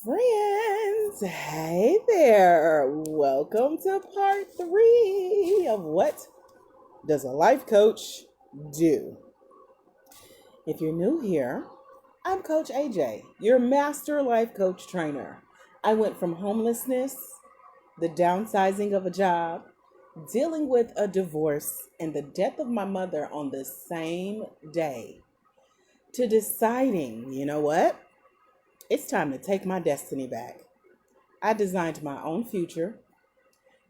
Friends, hey there. Welcome to part 3 of What Does a Life Coach Do? If you're new here, I'm Coach AJ, your master life coach trainer. I went from homelessness, the downsizing of a job, dealing with a divorce, and the death of my mother on the same day, to deciding, you know what? It's time to take my destiny back. I designed my own future,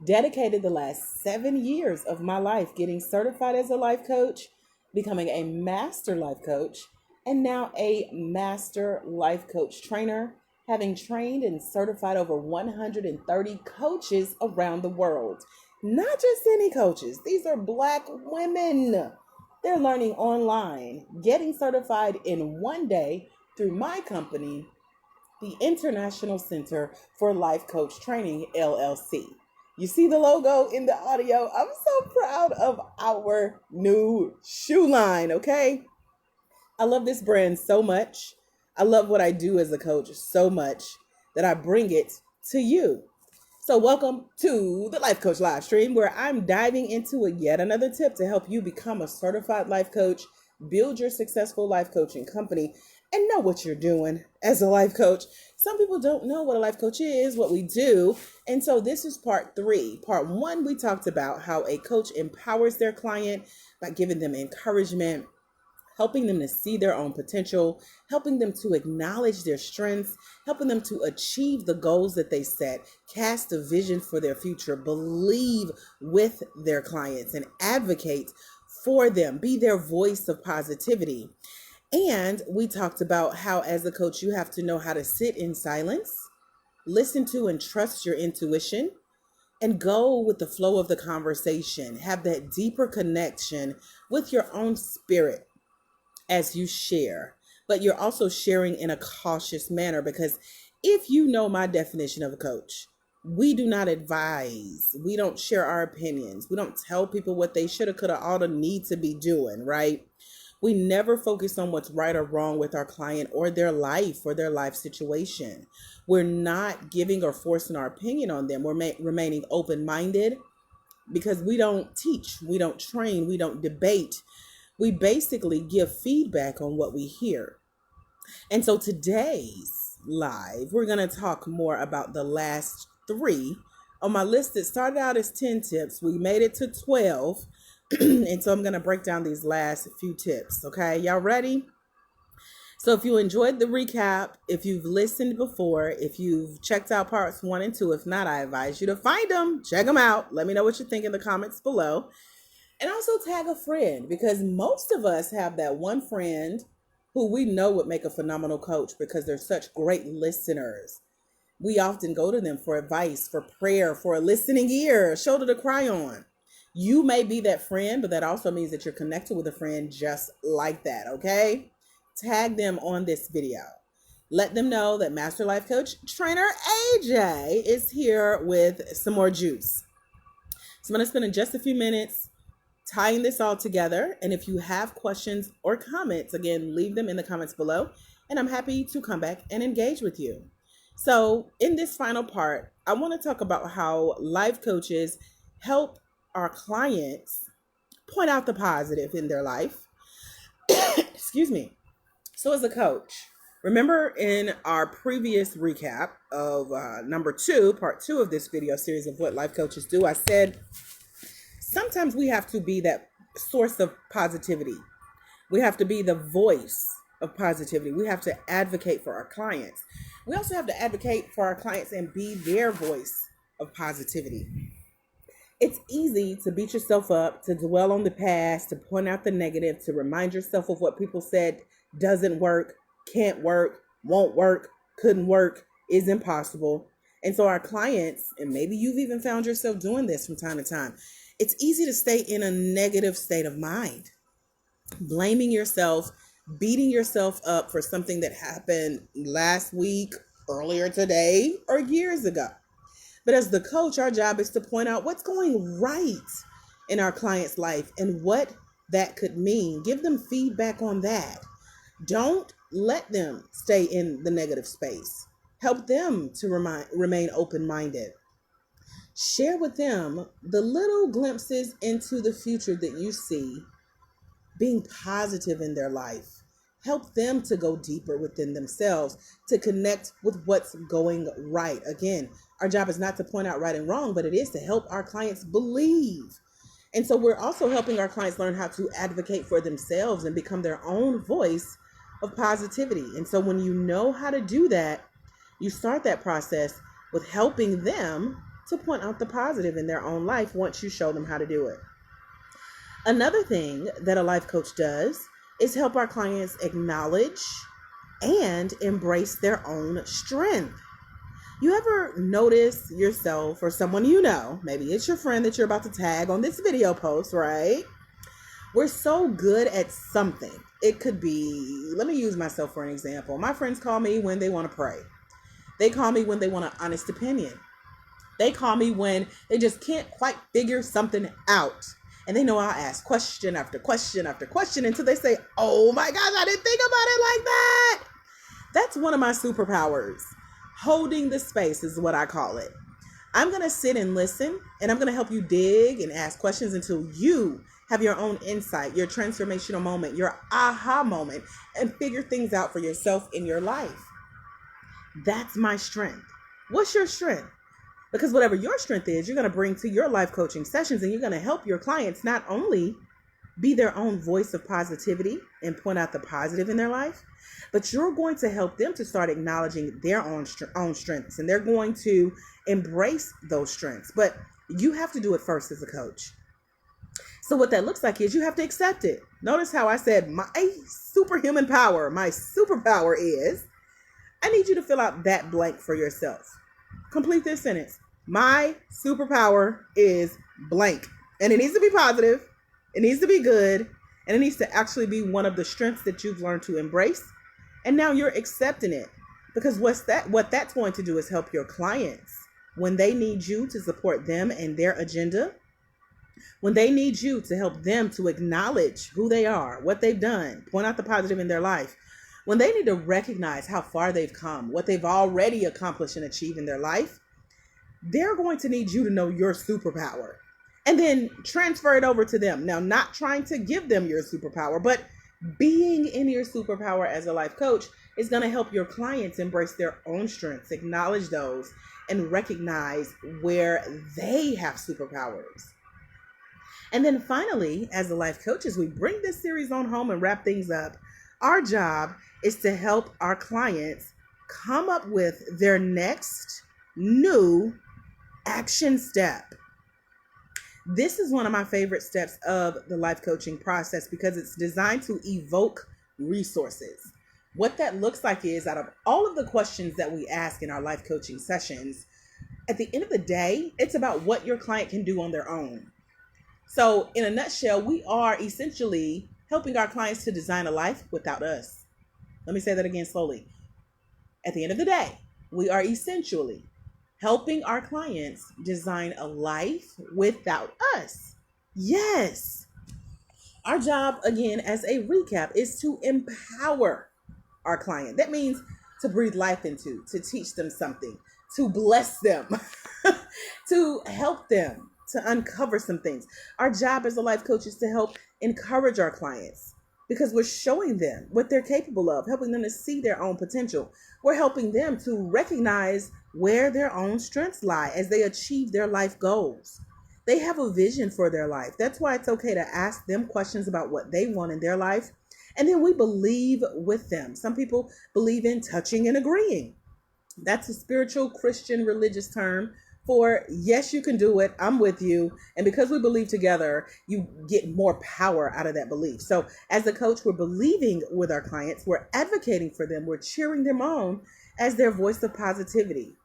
dedicated the last 7 years of my life getting certified as a life coach, becoming a master life coach, and now a master life coach trainer, having trained and certified over 130 coaches around the world. Not just any coaches, these are Black women. They're learning online, getting certified in one day through my company, the International Center for Life Coach Training, LLC. You see the logo in the audio? I'm so proud of our new shoe line, okay? I love this brand so much. I love what I do as a coach so much that I bring it to you. So welcome to the Life Coach live stream, where I'm diving into yet another tip to help you become a certified life coach, build your successful life coaching company, and know what you're doing as a life coach. Some people don't know what a life coach is, what we do. And so this is part 3. Part 1, we talked about how a coach empowers their client by giving them encouragement, helping them to see their own potential, helping them to acknowledge their strengths, helping them to achieve the goals that they set, cast a vision for their future, believe with their clients, and advocate for them, be their voice of positivity. And we talked about how, as a coach, you have to know how to sit in silence, listen to and trust your intuition, and go with the flow of the conversation. Have that deeper connection with your own spirit as you share, but you're also sharing in a cautious manner, because if you know my definition of a coach, we do not advise. We don't share our opinions. We don't tell people what they shoulda, coulda, oughta, need to be doing, right? We never focus on what's right or wrong with our client or their life situation. We're not giving or forcing our opinion on them. We're remaining open-minded, because we don't teach, we don't train, we don't debate. We basically give feedback on what we hear. And so today's live, we're going to talk more about the last 3 on my list. That started out as 10 tips. We made it to 12. And so I'm going to break down these last few tips. Okay, y'all ready? So if you enjoyed the recap, if you've listened before, if you've checked out parts 1 and 2, if not, I advise you to find them, check them out. Let me know what you think in the comments below. And also tag a friend, because most of us have that one friend who we know would make a phenomenal coach because they're such great listeners. We often go to them for advice, for prayer, for a listening ear, a shoulder to cry on. You may be that friend, but that also means that you're connected with a friend just like that, okay? Tag them on this video. Let them know that Master Life Coach Trainer AJ is here with some more juice. So I'm going to spend just a few minutes tying this all together. And if you have questions or comments, again, leave them in the comments below, and I'm happy to come back and engage with you. So in this final part, I want to talk about how life coaches help our clients point out the positive in their life. Excuse me. So as a coach, remember in our previous recap of number 2, part 2 of this video series of what life coaches do, I said sometimes we have to be that source of positivity. We have to be the voice of positivity. We have to advocate for our clients. We also have to advocate for our clients and be their voice of positivity. It's easy to beat yourself up, to dwell on the past, to point out the negative, to remind yourself of what people said doesn't work, can't work, won't work, couldn't work, is impossible. And so our clients, and maybe you've even found yourself doing this from time to time, it's easy to stay in a negative state of mind, blaming yourself, beating yourself up for something that happened last week, earlier today, or years ago. But as the coach, our job is to point out what's going right in our client's life and what that could mean. Give them feedback on that. Don't let them stay in the negative space. Help them to remain open-minded. Share with them the little glimpses into the future that you see being positive in their life. Help them to go deeper within themselves, to connect with what's going right. Again, our job is not to point out right and wrong, but it is to help our clients believe. And so we're also helping our clients learn how to advocate for themselves and become their own voice of positivity. And so when you know how to do that, you start that process with helping them to point out the positive in their own life once you show them how to do it. Another thing that a life coach does is help our clients acknowledge and embrace their own strength. You ever notice yourself or someone you know, maybe it's your friend that you're about to tag on this video post, right? We're so good at something. It could be, let me use myself for an example. My friends call me when they want to pray. They call me when they want an honest opinion. They call me when they just can't quite figure something out. And they know I'll ask question after question after question until they say, oh my gosh, I didn't think about it like that. That's one of my superpowers. Holding the space is what I call it. I'm going to sit and listen, and I'm going to help you dig and ask questions until you have your own insight, your transformational moment, your aha moment, and figure things out for yourself in your life. That's my strength. What's your strength? Because whatever your strength is, you're going to bring to your life coaching sessions, and you're going to help your clients not only be their own voice of positivity and point out the positive in their life, but you're going to help them to start acknowledging their own strengths, and they're going to embrace those strengths. But you have to do it first as a coach. So what that looks like is you have to accept it. Notice how I said my superhuman power, my superpower is, I need you to fill out that blank for yourself. Complete this sentence. My superpower is blank. And it needs to be positive. It needs to be good. And it needs to actually be one of the strengths that you've learned to embrace. And now you're accepting it. Because what that's going to do is help your clients when they need you to support them and their agenda. When they need you to help them to acknowledge who they are, what they've done, point out the positive in their life. When they need to recognize how far they've come, what they've already accomplished and achieved in their life, they're going to need you to know your superpower and then transfer it over to them. Now, not trying to give them your superpower, but being in your superpower as a life coach is going to help your clients embrace their own strengths, acknowledge those, and recognize where they have superpowers. And then finally, as the life coaches, we bring this series on home and wrap things up. Our job is to help our clients come up with their next new action step. This is one of my favorite steps of the life coaching process because it's designed to evoke resources. What that looks like is, out of all of the questions that we ask in our life coaching sessions, at the end of the day, it's about what your client can do on their own. So in a nutshell, we are essentially helping our clients to design a life without us. Let me say that again slowly. At the end of the day, we are essentially helping our clients design a life without us. Yes. Our job, again, as a recap, is to empower our client. That means to breathe life into, to teach them something, to bless them, to help them, to uncover some things. Our job as a life coach is to help encourage our clients because we're showing them what they're capable of, helping them to see their own potential. We're helping them to recognize where their own strengths lie as they achieve their life goals. They have a vision for their life. That's why it's okay to ask them questions about what they want in their life. And then we believe with them. Some people believe in touching and agreeing. That's a spiritual Christian religious term for, yes, you can do it. I'm with you. And because we believe together, you get more power out of that belief. So as a coach, we're believing with our clients. We're advocating for them. We're cheering them on as their voice of positivity.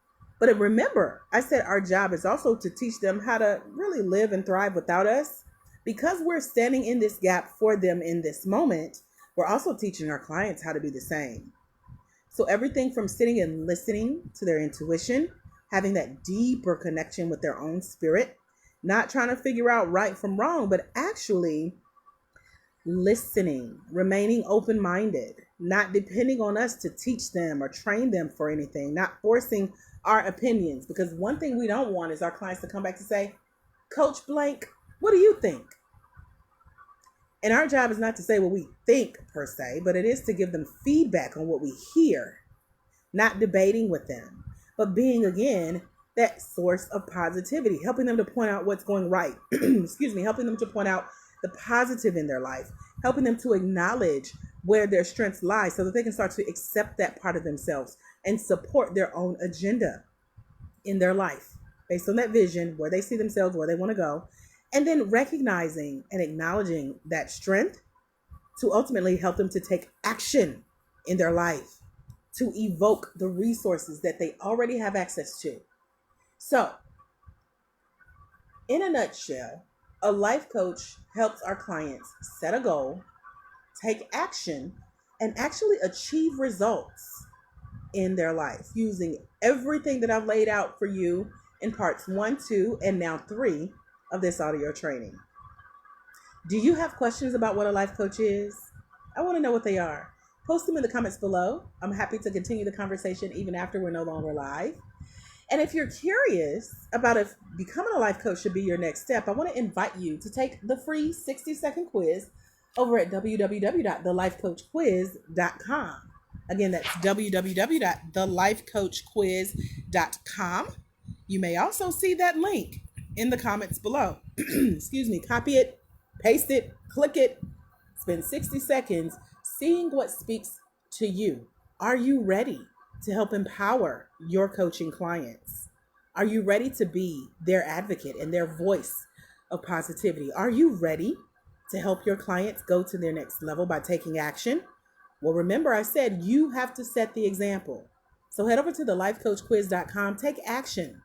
But remember, I said our job is also to teach them how to really live and thrive without us. Because we're standing in this gap for them in this moment, we're also teaching our clients how to do the same. So everything from sitting and listening to their intuition, having that deeper connection with their own spirit, not trying to figure out right from wrong, but actually listening, remaining open-minded, not depending on us to teach them or train them for anything, not forcing our opinions. Because one thing we don't want is our clients to come back to say, Coach Blank, what do you think? And our job is not to say what we think per se, but it is to give them feedback on what we hear, not debating with them, but being, again, that source of positivity, helping them to point out what's going right. Excuse me, helping them to point out the positive in their life, helping them to acknowledge where their strengths lie so that they can start to accept that part of themselves and support their own agenda in their life based on that vision, where they see themselves, where they want to go, and then recognizing and acknowledging that strength to ultimately help them to take action in their life, to evoke the resources that they already have access to. So, in a nutshell, a life coach helps our clients set a goal, take action, and actually achieve results in their life using everything that I've laid out for you in parts 1, 2, and now 3 of this audio training. Do you have questions about what a life coach is? I want to know what they are. Post them in the comments below. I'm happy to continue the conversation even after we're no longer live. And if you're curious about if becoming a life coach should be your next step, I want to invite you to take the free 60-second quiz over at www.thelifecoachquiz.com. Again, that's www.thelifecoachquiz.com. You may also see that link in the comments below. Excuse me, copy it, paste it, click it, spend 60 seconds seeing what speaks to you. Are you ready to help empower your coaching clients? Are you ready to be their advocate and their voice of positivity? Are you ready to help your clients go to their next level by taking action? Well, remember I said you have to set the example. So head over to thelifecoachquiz.com, take action.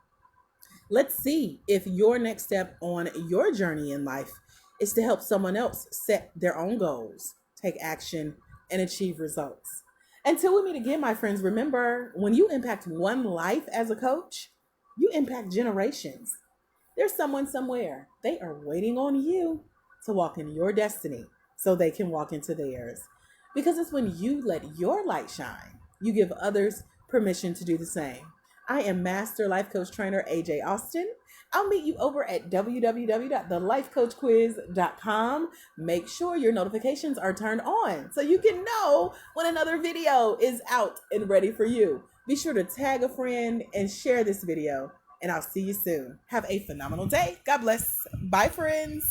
Let's see if your next step on your journey in life is to help someone else set their own goals, take action, and achieve results. Until we meet again, my friends, remember, when you impact one life as a coach, you impact generations. There's someone somewhere. They are waiting on you to walk in your destiny so they can walk into theirs. Because it's when you let your light shine, you give others permission to do the same. I am Master Life Coach Trainer AJ Austin. I'll meet you over at www.thelifecoachquiz.com. Make sure your notifications are turned on so you can know when another video is out and ready for you. Be sure to tag a friend and share this video, and I'll see you soon. Have a phenomenal day. God bless. Bye, friends.